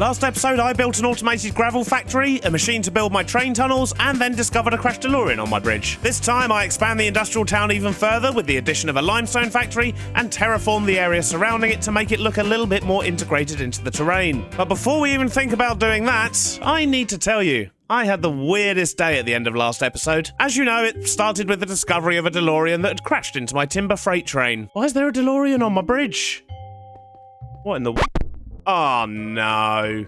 Last episode, I built an automated gravel factory, a machine to build my train tunnels, and then discovered a crashed Delorean on my bridge. This time, I expand the industrial town even further with the addition of a limestone factory and terraform the area surrounding it to make it look a little bit more integrated into the terrain. But before we even think about doing that, I need to tell you, I had the weirdest day at the end of last episode. As you know, it started with the discovery of a Delorean that had crashed into my timber freight train. Why is there a Delorean on my bridge? What in the... Oh, no.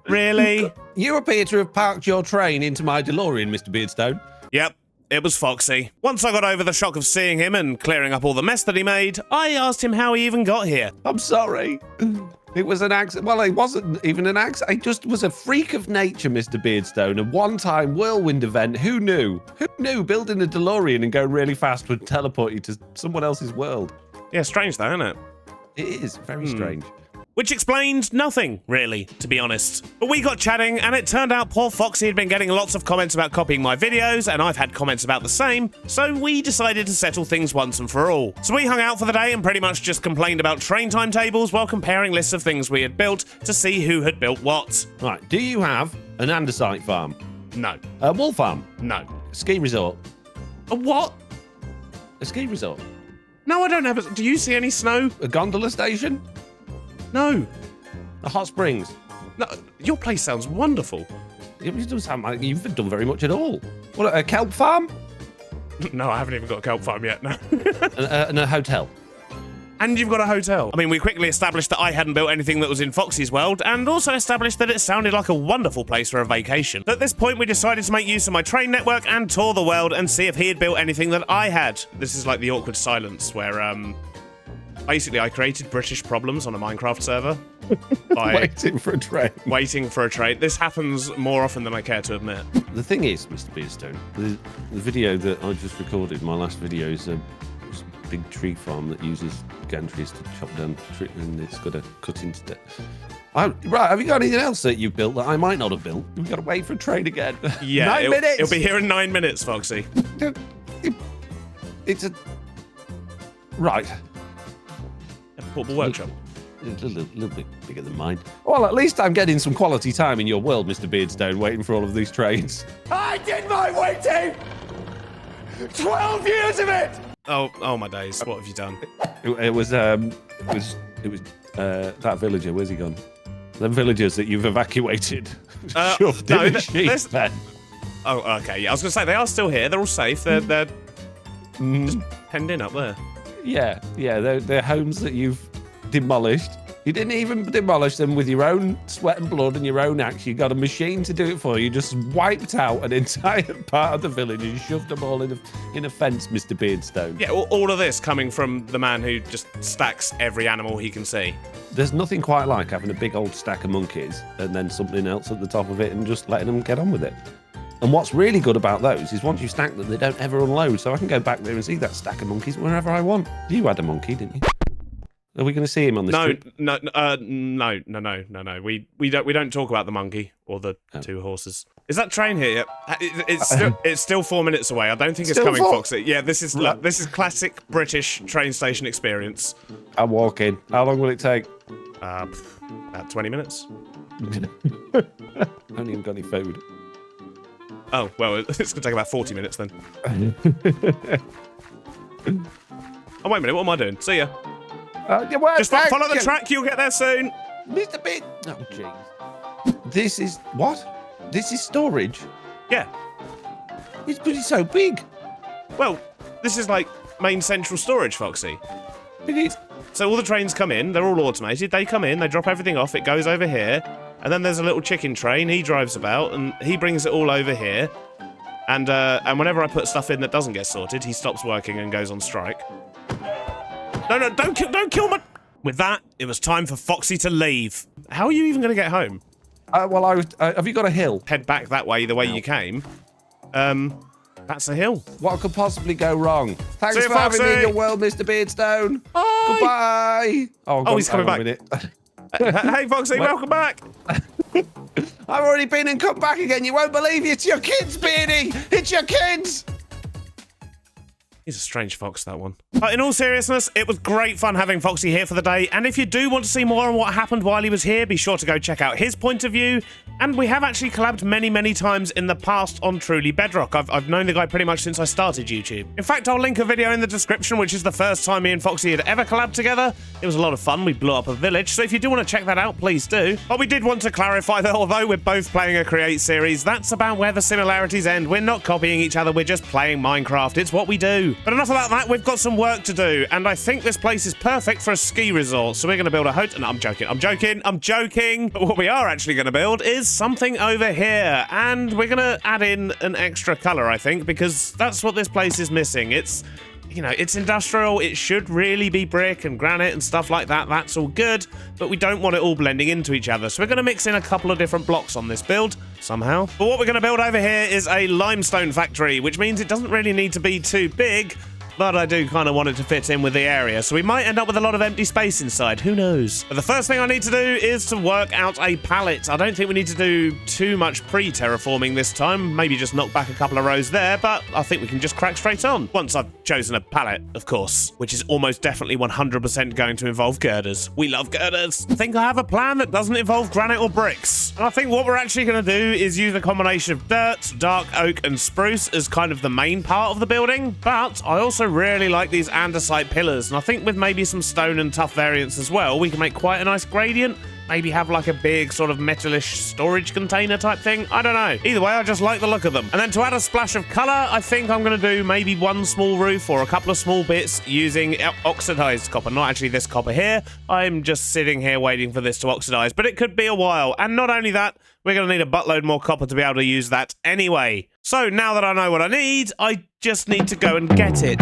Really? You appear to have parked your train into my DeLorean, Mr. Beardstone. Yep, it was Foxy. Once I got over the shock of seeing him and clearing up all the mess that he made, I asked him how he even got here. I'm sorry. It was an accident. Well, it wasn't even an accident. It just was a freak of nature, Mr. Beardstone. A one-time whirlwind event. Who knew? Who knew building a DeLorean and going really fast would teleport you to someone else's world? Yeah, strange though, isn't it? It is very strange. Which explained nothing, really, to be honest. But we got chatting, and it turned out poor Foxy had been getting lots of comments about copying my videos, and I've had comments about the same, so we decided to settle things once and for all. So we hung out for the day and pretty much just complained about train timetables while comparing lists of things we had built to see who had built what. Right, do you have an andesite farm? No. A wool farm? No. A ski resort? A what? A ski resort? No, I don't have a... Do you see any snow? A gondola station? No. A hot springs? No, your place sounds wonderful. It doesn't sound like you've done very much at all. What, a kelp farm? No, I haven't even got a kelp farm yet, no. And a hotel? And you've got a hotel. I mean, we quickly established that I hadn't built anything that was in Foxy's world, and also established that it sounded like a wonderful place for a vacation. At this point, we decided to make use of my train network and tour the world and see if he had built anything that I had. This is like the awkward silence where, basically I created British problems on a Minecraft server. By waiting for a train. Waiting for a train. This happens more often than I care to admit. The thing is, Mr. Beardstone, the video that I just recorded, my last video, is a big tree farm that uses gantries to chop down tree, and it's got to cut into right, have you got anything else that you built that I might not have built? We've got to wait for a train again. Yeah, 9 minutes. It'll be here in 9 minutes, Foxy. It's a right. A portable workshop. A little bit bigger than mine. Well, at least I'm getting some quality time in your world, Mr. Beardstone, waiting for all of these trains. I did my waiting! 12 years of it! Oh my days! What have you done? It was that villager. Where's he gone? Them villagers that you've evacuated. Shoved in a sheep pen. Oh, okay. Yeah, I was gonna say they are still here. They're all safe. They're just penned in up there. Yeah. They're homes that you've demolished. You didn't even demolish them with your own sweat and blood and your own axe. You got a machine to do it for you. Just wiped out an entire part of the village and shoved them all in a fence, Mr. Beardstone. Yeah, all of this coming from the man who just stacks every animal he can see. There's nothing quite like having a big old stack of monkeys and then something else at the top of it and just letting them get on with it. And what's really good about those is once you stack them, they don't ever unload. So I can go back there and see that stack of monkeys wherever I want. You had a monkey, didn't you? Are we going to see him on this trip? No. We don't talk about the monkey or the two horses. Is that train here yet? It's still 4 minutes away. I don't think it's coming, Foxy. Yeah, this is classic British train station experience. I'm walking. How long will it take? About 20 minutes. I haven't even got any food. Oh, well, it's going to take about 40 minutes then. Oh, wait a minute. What am I doing? See ya. Just follow the track, you'll get there soon. Mr. Beard. Oh, jeez. This is what? This is storage? Yeah. But it's so big. Well, this is like main central storage, Foxy. It is. So all the trains come in, they're all automated. They come in, they drop everything off, it goes over here. And then there's a little chicken train, he drives about, and he brings it all over here. And whenever I put stuff in that doesn't get sorted, he stops working and goes on strike. No, don't kill my... With that, it was time for Foxy to leave. How are you even going to get home? Well, have you got a hill? Head back that way, the way you came. That's a hill. What could possibly go wrong? Thanks for Foxy. having me in your world, Mr. Beardstone. Bye. Goodbye. Oh, he's coming back. Hey, Foxy, welcome back. I've already been and come back again. You won't believe it. It's your kids, Beardy. It's your kids. He's a strange fox, that one. But in all seriousness, it was great fun having Foxy here for the day, and if you do want to see more on what happened while he was here, be sure to go check out his point of view. And we have actually collabed many times in the past on Truly Bedrock. I've known the guy pretty much since I started YouTube. In fact, I'll link a video in the description, which is the first time me and Foxy had ever collabed together. It was a lot of fun. We blew up a village, so if you do want to check that out, please do. But we did want to clarify that although we're both playing a Create series, that's about where the similarities end. We're not copying each other, we're just playing Minecraft. It's what we do. But enough about that, we've got some work to do, and I think this place is perfect for a ski resort. So we're going to build a hotel. No, I'm joking. But what we are actually going to build is something over here, and we're going to add in an extra color, I think, because that's what this place is missing. It's, you know, it's industrial. It should really be brick and granite and stuff like that. That's all good, but we don't want it all blending into each other. So we're going to mix in a couple of different blocks on this build somehow. But what we're going to build over here is a limestone factory, which means it doesn't really need to be too big, but I do kind of want it to fit in with the area, so we might end up with a lot of empty space inside, who knows. But the first thing I need to do is to work out a pallet. I don't think we need to do too much pre-terraforming this time, maybe just knock back a couple of rows there, but I think we can just crack straight on. Once I've chosen a pallet, of course, which is almost definitely 100% going to involve girders. We love girders. I think I have a plan that doesn't involve granite or bricks. And I think what we're actually going to do is use a combination of dirt, dark oak, and spruce as kind of the main part of the building, but I also really like these andesite pillars, and I think with maybe some stone and tough variants as well, we can make quite a nice gradient. Maybe have like a big sort of metalish storage container type thing. I don't know. Either way, I just like the look of them. And then to add a splash of color, I think I'm going to do maybe one small roof or a couple of small bits using oxidized copper. Not actually this copper here. I'm just sitting here waiting for this to oxidize, but it could be a while. And not only that, we're going to need a buttload more copper to be able to use that anyway. So now that I know what I need, I just need to go and get it.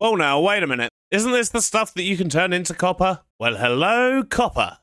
Oh, now, wait a minute. Isn't this the stuff that you can turn into copper? Well, hello, copper.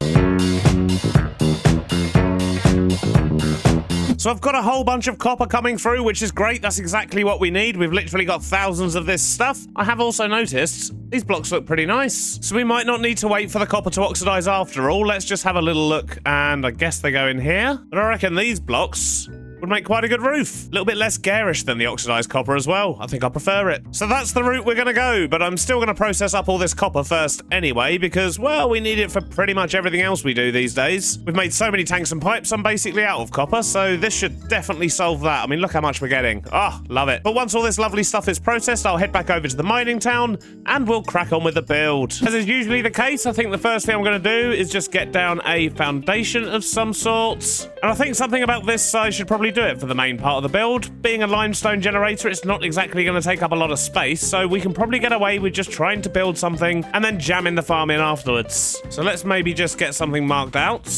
So I've got a whole bunch of copper coming through, which is great. That's exactly what we need. We've literally got thousands of this stuff. I have also noticed these blocks look pretty nice. So we might not need to wait for the copper to oxidize after all. Let's just have a little look, and I guess they go in here. But I reckon these blocks would make quite a good roof. A little bit less garish than the oxidized copper as well. I think I prefer it. So that's the route we're gonna go, but I'm still gonna process up all this copper first anyway, because, well, we need it for pretty much everything else we do these days. We've made so many tanks and pipes, I'm basically out of copper, so this should definitely solve that. I mean, look how much we're getting. Oh, love it. But once all this lovely stuff is processed, I'll head back over to the mining town, and we'll crack on with the build. As is usually the case, I think the first thing I'm gonna do is just get down a foundation of some sorts. And I think something about this size should probably do it for the main part of the build. Being a limestone generator, it's not exactly going to take up a lot of space, so we can probably get away with just trying to build something and then jamming the farm in afterwards. So let's maybe just get something marked out.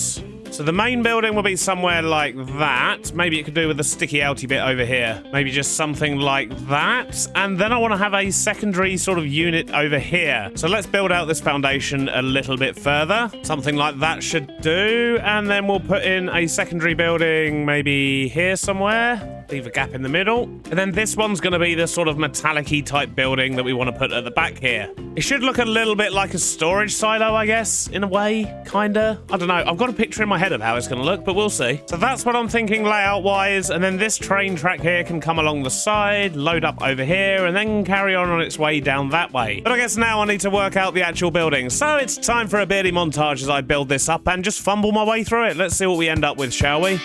So the main building will be somewhere like that. Maybe it could do with the sticky outy bit over here. Maybe just something like that. And then I want to have a secondary sort of unit over here. So let's build out this foundation a little bit further. Something like that should do. And then we'll put in a secondary building maybe here somewhere. Leave a gap in the middle. And then this one's going to be the sort of metallic-y type building that we want to put at the back here. It should look a little bit like a storage silo, I guess, in a way, kinda. I don't know. I've got a picture in my head of how it's going to look, but we'll see. So that's what I'm thinking layout-wise, and then this train track here can come along the side, load up over here, and then carry on its way down that way. But I guess now I need to work out the actual building, so it's time for a beardy montage as I build this up and just fumble my way through it. Let's see what we end up with, shall we?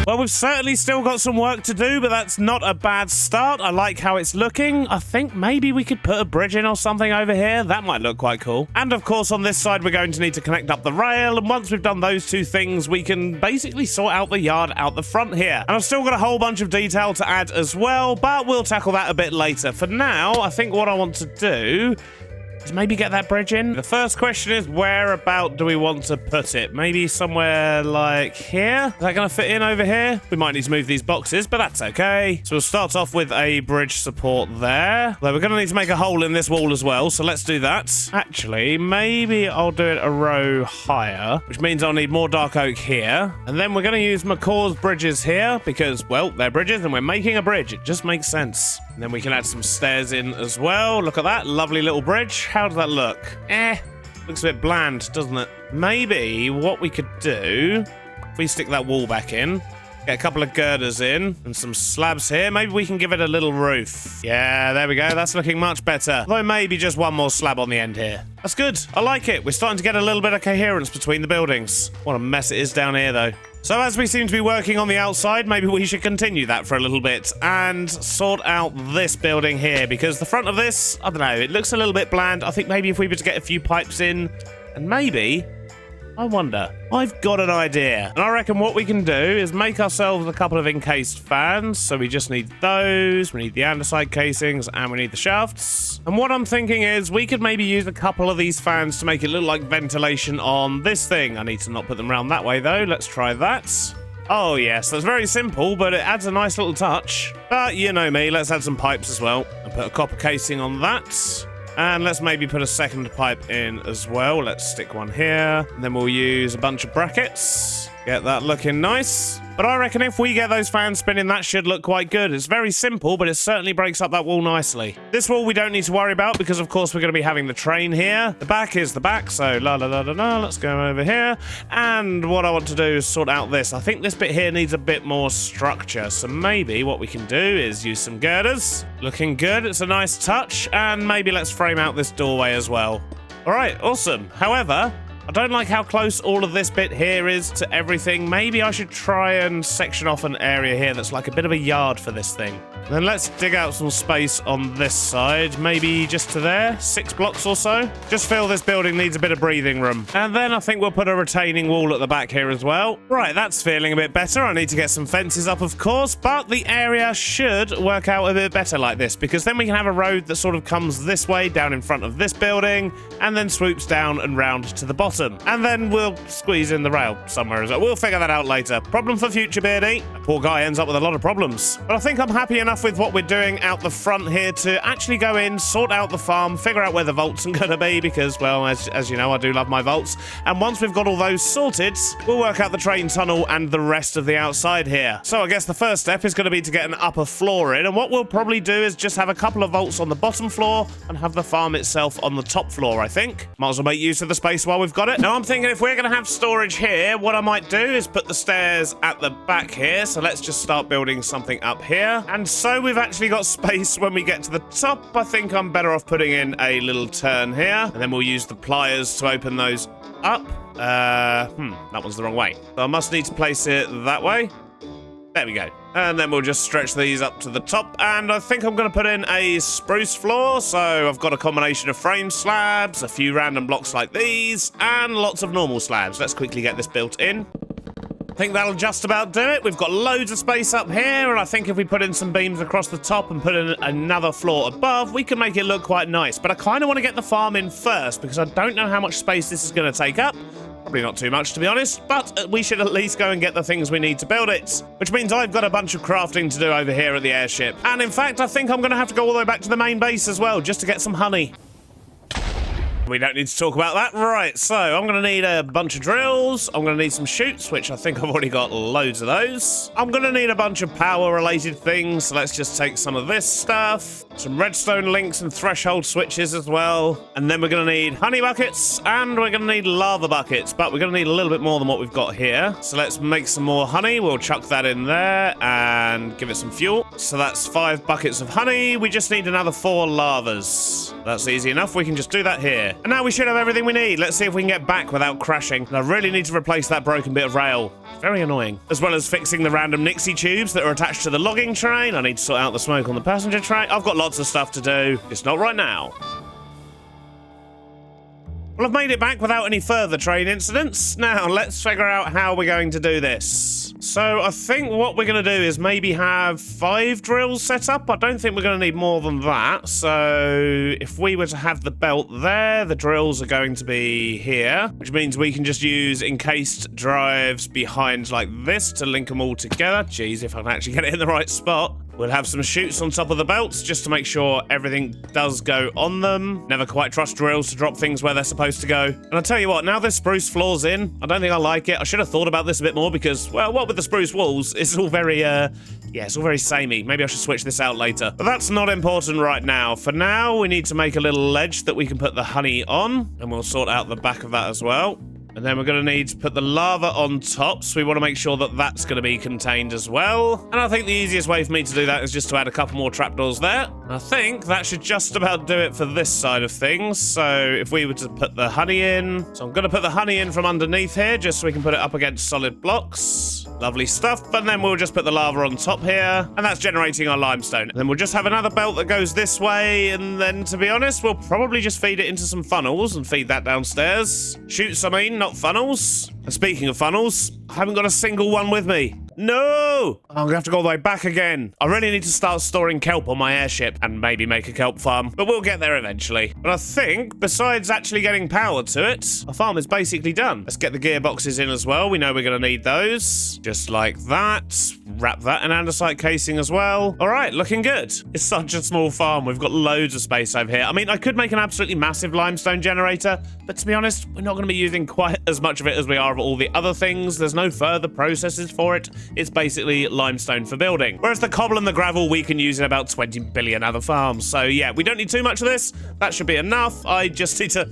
Well, we've certainly still got some work to do, but that's not a bad start. I like how it's looking. I think maybe we could put a bridge in or something over here. That might look quite cool. And of course, on this side, we're going to need to connect up the rail. And once we've done those two things, we can basically sort out the yard out the front here. And I've still got a whole bunch of detail to add as well, but we'll tackle that a bit later. For now, I think what I want to do is maybe get that bridge in. The first question is, where about do we want to put it? Maybe somewhere like here? Is that going to fit in over here? We might need to move these boxes, but that's okay. So we'll start off with a bridge support there. Though we're going to need to make a hole in this wall as well, so let's do that. Actually, maybe I'll do it a row higher, which means I'll need more dark oak here. And then we're going to use McCaw's bridges here because, well, they're bridges and we're making a bridge. It just makes sense. And then we can add some stairs in as well. Look at that. Lovely little bridge. How does that look? Looks a bit bland, doesn't it? Maybe what we could do, if we stick that wall back in, get a couple of girders in and some slabs here. Maybe we can give it a little roof. Yeah, there we go. That's looking much better. Though maybe just one more slab on the end here. That's good. I like it. We're starting to get a little bit of coherence between the buildings. What a mess it is down here, though. So as we seem to be working on the outside, maybe we should continue that for a little bit and sort out this building here, because the front of this, I don't know, it looks a little bit bland. I think maybe if we were to get a few pipes in, and maybe, I wonder, I've got an idea. And I reckon what we can do is make ourselves a couple of encased fans. So we just need those, we need the andesite casings, and we need the shafts. And what I'm thinking is we could maybe use a couple of these fans to make it look like ventilation on this thing. I need to not put them around that way though. Let's try that. Oh yes, that's very simple, but it adds a nice little touch. But you know me, let's add some pipes as well and put a copper casing on that. And let's maybe put a second pipe in as well. Let's stick one here. And then we'll use a bunch of brackets. Get that looking nice. But I reckon if we get those fans spinning, that should look quite good. It's very simple, but it certainly breaks up that wall nicely. This wall we don't need to worry about because, of course, we're going to be having the train here. The back is the back, so let's go over here. And what I want to do is sort out this. I think this bit here needs a bit more structure. So maybe what we can do is use some girders. Looking good. It's a nice touch. And maybe let's frame out this doorway as well. All right, awesome. However, I don't like how close all of this bit here is to everything. Maybe I should try and section off an area here that's like a bit of a yard for this thing. Then let's dig out some space on this side, maybe just to there, 6 blocks or so. Just feel this building needs a bit of breathing room. And then I think we'll put a retaining wall at the back here as well. Right, that's feeling a bit better. I need to get some fences up, of course, but the area should work out a bit better like this, because then we can have a road that sort of comes this way down in front of this building and then swoops down and round to the bottom. And then we'll squeeze in the rail somewhere as well. We'll figure that out later. Problem for future, Beardy. That poor guy ends up with a lot of problems. But I think I'm happy enough with what we're doing out the front here to actually go in, sort out the farm, figure out where the vaults are going to be, because, well, as you know, I do love my vaults. And once we've got all those sorted, we'll work out the train tunnel and the rest of the outside here. So I guess the first step is going to be to get an upper floor in. And what we'll probably do is just have a couple of vaults on the bottom floor and have the farm itself on the top floor, I think. Might as well make use of the space while we've got it. Now, I'm thinking if we're going to have storage here, what I might do is put the stairs at the back here. So let's just start building something up here. And so we've actually got space when we get to the top. I think I'm better off putting in a little turn here. And then we'll use the pliers to open those up. That one's the wrong way. So I must need to place it that way. There we go. And then we'll just stretch these up to the top. And I think I'm going to put in a spruce floor. So I've got a combination of frame slabs, a few random blocks like these, and lots of normal slabs. Let's quickly get this built in. I think that'll just about do it. We've got loads of space up here, and I think if we put in some beams across the top and put in another floor above, we can make it look quite nice. But I kind of want to get the farm in first because I don't know how much space this is going to take up. Probably not too much, to be honest, but we should at least go and get the things we need to build it. Which means I've got a bunch of crafting to do over here at the airship. And in fact, I think I'm going to have to go all the way back to the main base as well, just to get some honey. We don't need to talk about that. Right, so I'm going to need a bunch of drills. I'm going to need some chutes, which I think I've already got loads of those. I'm going to need a bunch of power-related things, so let's just take some of this stuff. Some redstone links and threshold switches as well. And then we're going to need honey buckets, and we're going to need lava buckets, but we're going to need a little bit more than what we've got here. So let's make some more honey. We'll chuck that in there and give it some fuel. So that's 5 buckets of honey. We just need another 4 lavas. That's easy enough. We can just do that here. And now we should have everything we need. Let's see if we can get back without crashing. And I really need to replace that broken bit of rail. Very annoying. As well as fixing the random Nixie tubes that are attached to the logging train. I need to sort out the smoke on the passenger train. I've got lots of stuff to do. It's not right now. Well, I've made it back without any further train incidents. Now, let's figure out how we're going to do this. So I think what we're going to do is maybe have 5 drills set up. I don't think we're going to need more than that. So if we were to have the belt there, the drills are going to be here, which means we can just use encased drives behind like this to link them all together. Jeez, if I can actually get it in the right spot. We'll have some chutes on top of the belts just to make sure everything does go on them. Never quite trust drills to drop things where they're supposed to go. And I'll tell you what, now this spruce floor's in, I don't think I like it. I should have thought about this a bit more because, well, what with the spruce walls, it's all very, yeah, it's all very samey. Maybe I should switch this out later. But that's not important right now. For now, we need to make a little ledge that we can put the honey on, and we'll sort out the back of that as well. And then we're going to need to put the lava on top, so we want to make sure that that's going to be contained as well. And I think the easiest way for me to do that is just to add a couple more trapdoors there. And I think that should just about do it for this side of things. So if we were to put the honey in... So I'm going to put the honey in from underneath here, just so we can put it up against solid blocks. Lovely stuff. And then we'll just put the lava on top here, and that's generating our limestone. And then we'll just have another belt that goes this way, and then, to be honest, we'll probably just feed it into some funnels and feed that downstairs. Chutes, I mean, not funnels. And speaking of funnels, I haven't got a single one with me. No! I'm gonna have to go all the way back again. I really need to start storing kelp on my airship and maybe make a kelp farm, but we'll get there eventually. But I think, besides actually getting power to it, our farm is basically done. Let's get the gearboxes in as well. We know we're gonna need those. Just like that. Wrap that in andesite casing as well. All right, looking good. It's such a small farm. We've got loads of space over here. I mean, I could make an absolutely massive limestone generator, but to be honest, we're not gonna be using quite as much of it as we are of all the other things. There's no further processes for it. It's basically limestone for building. Whereas the cobble and the gravel we can use in about 20 billion other farms. So yeah, we don't need too much of this. That should be enough. I just need to...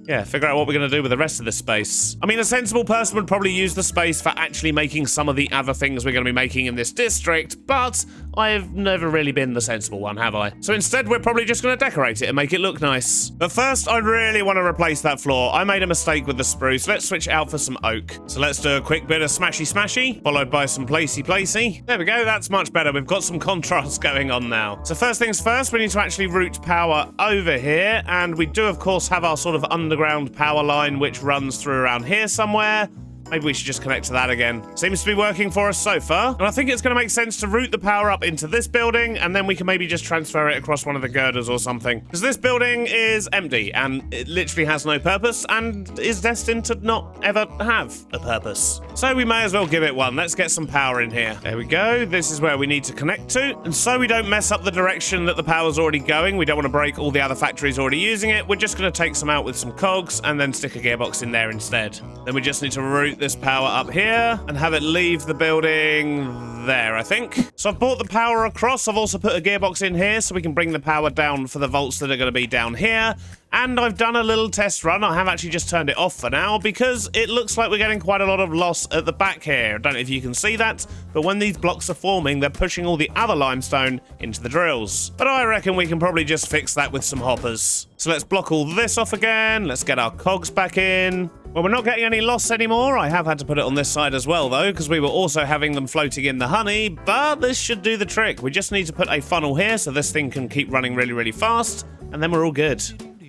yeah, figure out what we're going to do with the rest of this space. I mean, a sensible person would probably use the space for actually making some of the other things we're going to be making in this district, but I've never really been the sensible one, have I? So instead, we're probably just going to decorate it and make it look nice. But first, I really want to replace that floor. I made a mistake with the spruce. Let's switch it out for some oak. So let's do a quick bit of smashy smashy, followed by some placey placey. There we go, that's much better. We've got some contrast going on now. So first things first, we need to actually route power over here, and we do, of course, have our sort of underground power line which runs through around here somewhere. Maybe we should just connect to that again. Seems to be working for us so far. And I think it's going to make sense to route the power up into this building, and then we can maybe just transfer it across one of the girders or something. Because this building is empty, and it literally has no purpose, and is destined to not ever have a purpose. So we may as well give it one. Let's get some power in here. There we go. This is where we need to connect to. And so we don't mess up the direction that the power's already going. We don't want to break all the other factories already using it. We're just going to take some out with some cogs, and then stick a gearbox in there instead. Then we just need to route this power up here and have it leave the building there, I think. So I've brought the power across. I've also put a gearbox in here so we can bring the power down for the volts that are going to be down here. And I've done a little test run. I have actually just turned it off for now because it looks like we're getting quite a lot of loss at the back here. I don't know if you can see that, but when these blocks are forming, they're pushing all the other limestone into the drills. But I reckon we can probably just fix that with some hoppers. So let's block all this off again. Let's get our cogs back in. Well, we're not getting any loss anymore. I have had to put it on this side as well, though, because we were also having them floating in the honey, but this should do the trick. We just need to put a funnel here so this thing can keep running really, really fast, and then we're all good.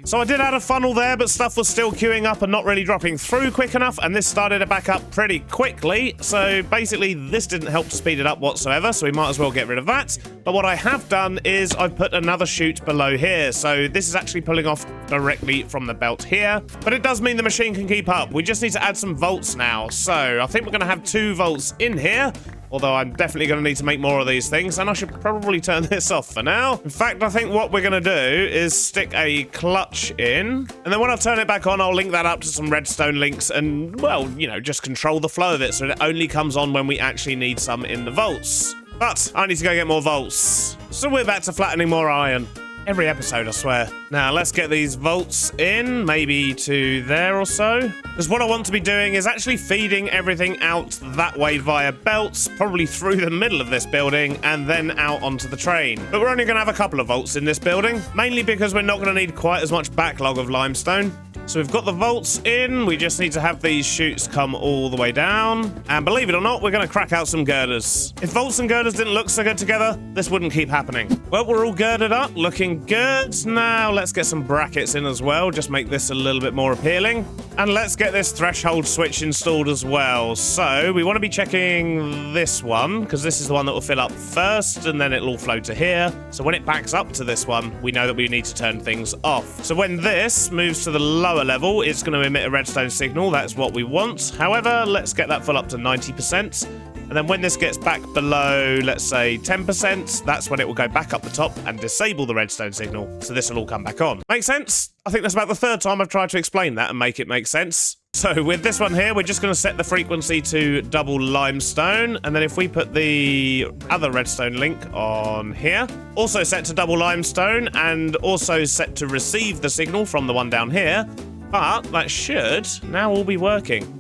So I did add a funnel there, but stuff was still queuing up and not really dropping through quick enough, and this started to back up pretty quickly. So basically, this didn't help to speed it up whatsoever, so we might as well get rid of that. But what I have done is I've put another chute below here, so this is actually pulling off directly from the belt here. But it does mean the machine can keep up. We just need to add some volts now. So I think we're going to have 2 volts in here. Although I'm definitely going to need to make more of these things, and I should probably turn this off for now. In fact, I think what we're going to do is stick a clutch in, and then when I turn it back on, I'll link that up to some redstone links and, well, you know, just control the flow of it so it only comes on when we actually need some in the volts. But I need to go get more volts. So we're back to flattening more iron. Every episode, I swear. Now, let's get these volts in, maybe to there or so. Because what I want to be doing is actually feeding everything out that way via belts, probably through the middle of this building, and then out onto the train. But we're only going to have a couple of volts in this building, mainly because we're not going to need quite as much backlog of limestone. So we've got the vaults in. We just need to have these chutes come all the way down. And believe it or not, we're going to crack out some girders. If vaults and girders didn't look so good together, this wouldn't keep happening. Well, we're all girded up, looking good. Now let's get some brackets in as well. Just make this a little bit more appealing. And let's get this threshold switch installed as well. So we want to be checking this one, because this is the one that will fill up first, and then it'll all flow to here. So when it backs up to this one, we know that we need to turn things off. So when this moves to the lower level, it's going to emit a redstone signal. That's what we want. However, let's get that full up to 90%. And then when this gets back below, let's say 10%, that's when it will go back up the top and disable the redstone signal. So this will all come back on. Make sense? I think that's about the third time I've tried to explain that and make it make sense. So with this one here, we're just going to set the frequency to double limestone. And then if we put the other redstone link on here, also set to double limestone and also set to receive the signal from the one down here. But that should now all be working.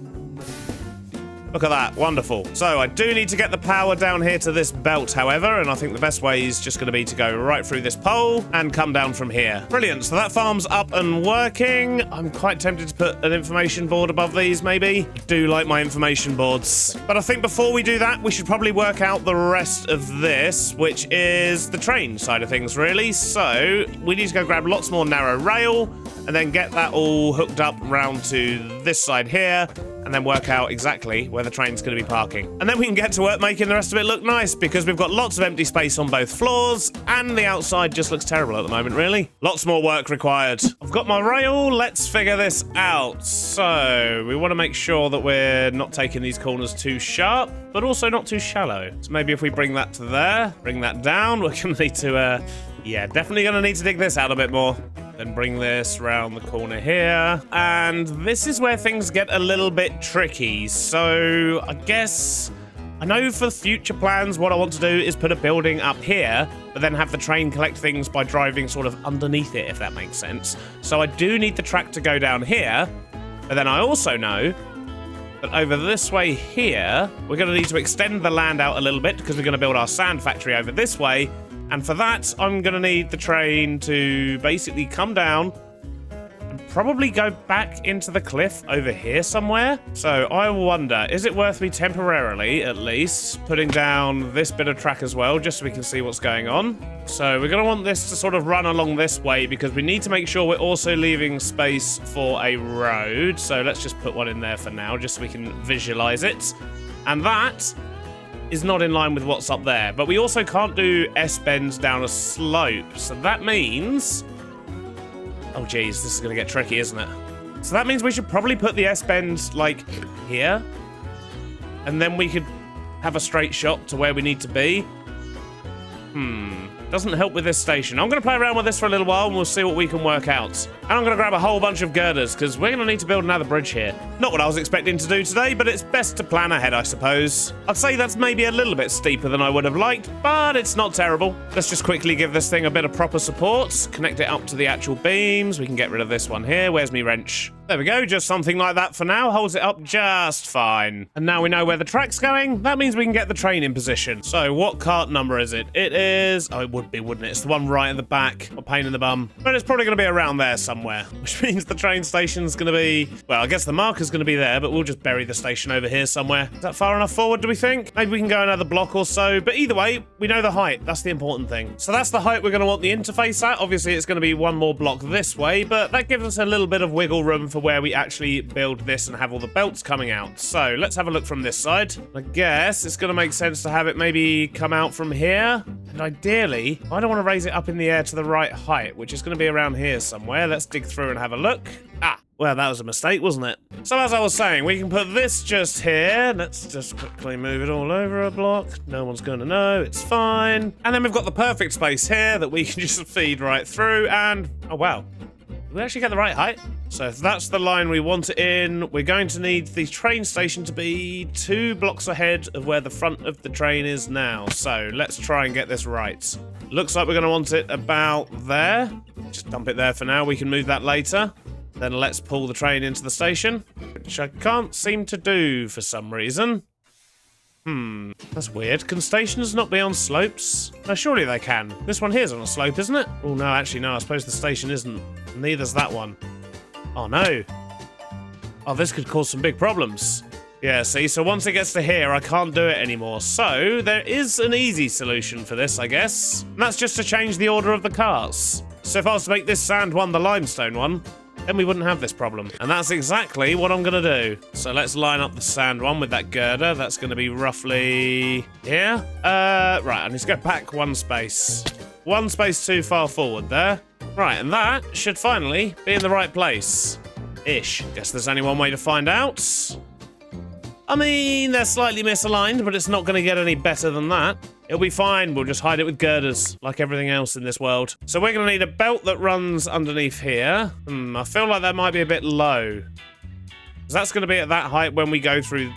Look at that, wonderful. So I do need to get the power down here to this belt, however, and I think the best way is just going to be to go right through this pole and come down from here. Brilliant, so that farm's up and working. I'm quite tempted to put an information board above these, maybe. I do like my information boards. But I think before we do that, we should probably work out the rest of this, which is the train side of things, really. So we need to go grab lots more narrow rail and then get that all hooked up round to this side here, and then work out exactly where the train's going to be parking. And then we can get to work making the rest of it look nice, because we've got lots of empty space on both floors, and the outside just looks terrible at the moment, really. Lots more work required. I've got my rail. Let's figure this out. So we want to make sure that we're not taking these corners too sharp, but also not too shallow. So maybe if we bring that to there, bring that down, we're going to need to, yeah, definitely going to need to dig this out a bit more. Then bring this round the corner here. And this is where things get a little bit tricky. So I guess I know for future plans, what I want to do is put a building up here, but then have the train collect things by driving sort of underneath it, if that makes sense. So I do need the track to go down here, but then I also know that over this way here, we're going to need to extend the land out a little bit because we're going to build our sand factory over this way. And for that, I'm going to need the train to basically come down and probably go back into the cliff over here somewhere. So I wonder, is it worth me temporarily, at least, putting down this bit of track as well, just so we can see what's going on? So we're going to want this to sort of run along this way because we need to make sure we're also leaving space for a road. So let's just put one in there for now, just so we can visualize it. And that is not in line with what's up there. But we also can't do S-bends down a slope. So that means... oh, geez, this is going to get tricky, isn't it? So that means we should probably put the S-bend, like, here. And then we could have a straight shot to where we need to be. Doesn't help with this station. I'm going to play around with this for a little while and we'll see what we can work out. And I'm going to grab a whole bunch of girders because we're going to need to build another bridge here. Not what I was expecting to do today, but it's best to plan ahead, I suppose. I'd say that's maybe a little bit steeper than I would have liked, but it's not terrible. Let's just quickly give this thing a bit of proper support. Connect it up to the actual beams. We can get rid of this one here. Where's me wrench? There we go, just something like that for now. Holds it up just fine. And now we know where the track's going. That means we can get the train in position. So what cart number is it? It is... oh, it would be, wouldn't it? It's the one right at the back. A pain in the bum. But it's probably going to be around there somewhere, which means the train station's going to be... well, I guess the marker's going to be there, but we'll just bury the station over here somewhere. Is that far enough forward, do we think? Maybe we can go another block or so. But either way, we know the height. That's the important thing. So that's the height we're going to want the interface at. Obviously, it's going to be one more block this way, but that gives us a little bit of wiggle room for where we actually build this and have all the belts coming out. So let's have a look from this side. I guess it's going to make sense to have it maybe come out from here. And ideally, I don't want to raise it up in the air to the right height, which is going to be around here somewhere. Let's dig through and have a look. Ah, well, that was a mistake, wasn't it? So as I was saying, we can put this just here. Let's just quickly move it all over a block. No one's going to know. It's fine. And then we've got the perfect space here that we can just feed right through. And, oh, wow. Did we actually get the right height? So if that's the line we want it in, we're going to need the train station to be 2 blocks ahead of where the front of the train is now. So let's try and get this right. Looks like we're going to want it about there. Just dump it there for now. We can move that later. Then let's pull the train into the station, which I can't seem to do for some reason. That's weird. Can stations not be on slopes? No, surely they can. This one here's on a slope, isn't it? Oh, no, actually, no. I suppose the station isn't. Neither's that one. Oh, no. Oh, this could cause some big problems. Yeah, see, so once it gets to here, I can't do it anymore. So, there is an easy solution for this, I guess. And that's just to change the order of the cars. So if I was to make this sand one the limestone one, then we wouldn't have this problem. And that's exactly what I'm gonna do. So let's line up the sand one with that girder. That's gonna be roughly here. Right, I need to go back one space. One space too far forward there. Right, and that should finally be in the right place. Ish. Guess there's only one way to find out. I mean, they're slightly misaligned, but it's not going to get any better than that. It'll be fine. We'll just hide it with girders, like everything else in this world. So we're going to need a belt that runs underneath here. I feel like that might be a bit low. So that's going to be at that height when we go through...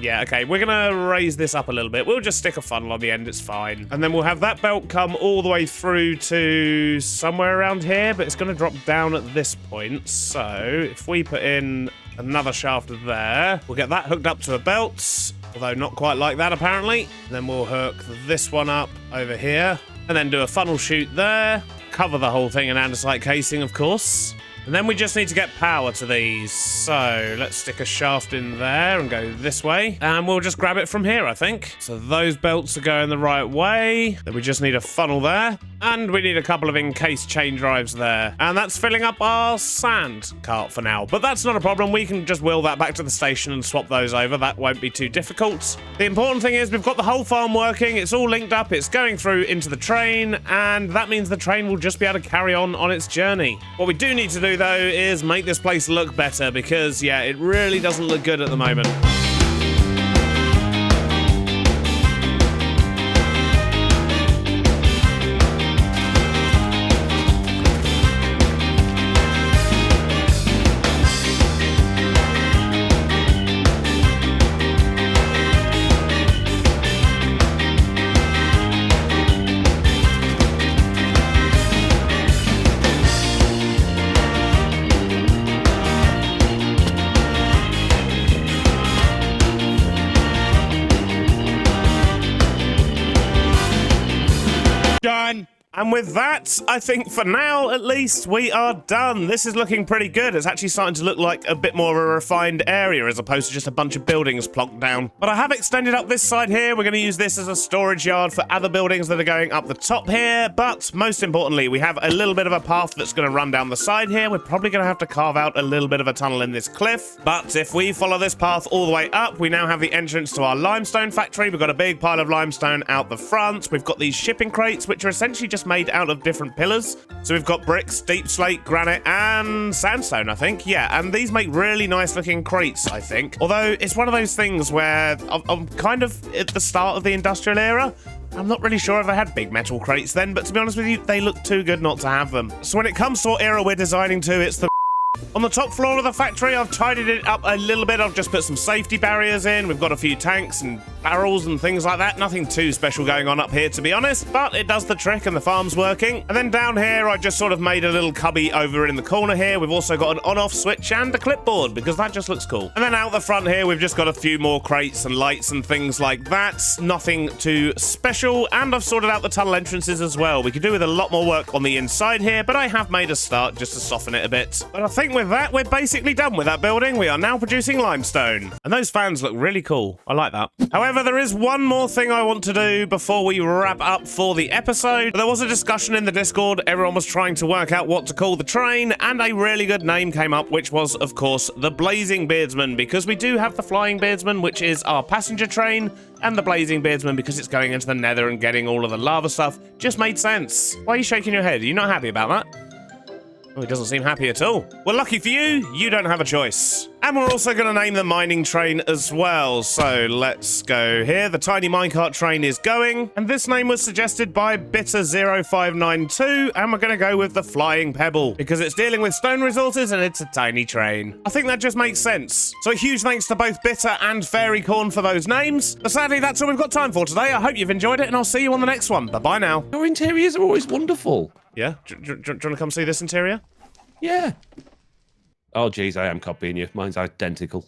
yeah, okay. We're going to raise this up a little bit. We'll just stick a funnel on the end. It's fine. And then we'll have that belt come all the way through to somewhere around here, but it's going to drop down at this point. So if we put in another shaft there, we'll get that hooked up to a belt, although not quite like that, apparently. Then we'll hook this one up over here, and then do a funnel chute there, cover the whole thing in andesite casing, of course. And then we just need to get power to these. So let's stick a shaft in there and go this way. And we'll just grab it from here, I think. So those belts are going the right way. Then we just need a funnel there. And we need a couple of encased chain drives there. And that's filling up our sand cart for now. But that's not a problem. We can just wheel that back to the station and swap those over. That won't be too difficult. The important thing is we've got the whole farm working. It's all linked up. It's going through into the train. And that means the train will just be able to carry on its journey. What we do need to do, though, is make this place look better because, yeah, it really doesn't look good at the moment. Done. And with that, I think for now, at least, we are done. This is looking pretty good. It's actually starting to look like a bit more of a refined area as opposed to just a bunch of buildings plonked down. But I have extended up this side here. We're going to use this as a storage yard for other buildings that are going up the top here. But most importantly, we have a little bit of a path that's going to run down the side here. We're probably going to have to carve out a little bit of a tunnel in this cliff. But if we follow this path all the way up, we now have the entrance to our limestone factory. We've got a big pile of limestone out the front. We've got these shipping crates, which are essentially just made out of different pillars. So we've got bricks, deep slate, granite, and sandstone, I think. Yeah, and these make really nice looking crates, I think. Although it's one of those things where I'm kind of at the start of the industrial era. I'm not really sure if I had big metal crates then, but to be honest with you, they look too good not to have them. So when it comes to what era we're designing to, it's the... On the top floor of the factory, I've tidied it up a little bit. I've just put some safety barriers in. We've got a few tanks and barrels and things like that. Nothing too special going on up here, to be honest, but it does the trick and the farm's working. And then down here, I just sort of made a little cubby over in the corner here. We've also got an on-off switch and a clipboard because that just looks cool. And then out the front here, we've just got a few more crates and lights and things like that. Nothing too special. And I've sorted out the tunnel entrances as well. We could do with a lot more work on the inside here, but I have made a start just to soften it a bit. But I think with that, we're basically done with that building. We are now producing limestone. And those fans look really cool. I like that. However, there is one more thing I want to do before we wrap up for the episode. There was a discussion in the Discord. Everyone was trying to work out what to call the train, and a really good name came up, which was, of course, the Blazing Beardsman, because we do have the Flying Beardsman, which is our passenger train, and the Blazing Beardsman because it's going into the nether and getting all of the lava stuff. Just made sense. Why are you shaking your head? Are you not happy about that? Oh, he doesn't seem happy at all. Well, lucky for you, you don't have a choice. And we're also going to name the mining train as well. So let's go here. The tiny minecart train is going. And this name was suggested by Bitter0592. And we're going to go with the Flying Pebble because it's dealing with stone resources and it's a tiny train. I think that just makes sense. So a huge thanks to both Bitter and Fairy Corn for those names. But sadly, that's all we've got time for today. I hope you've enjoyed it and I'll see you on the next one. Bye-bye now. Your interiors are always wonderful. Yeah? Do you want to come see this interior? Yeah. Oh, geez, I am copying you. Mine's identical.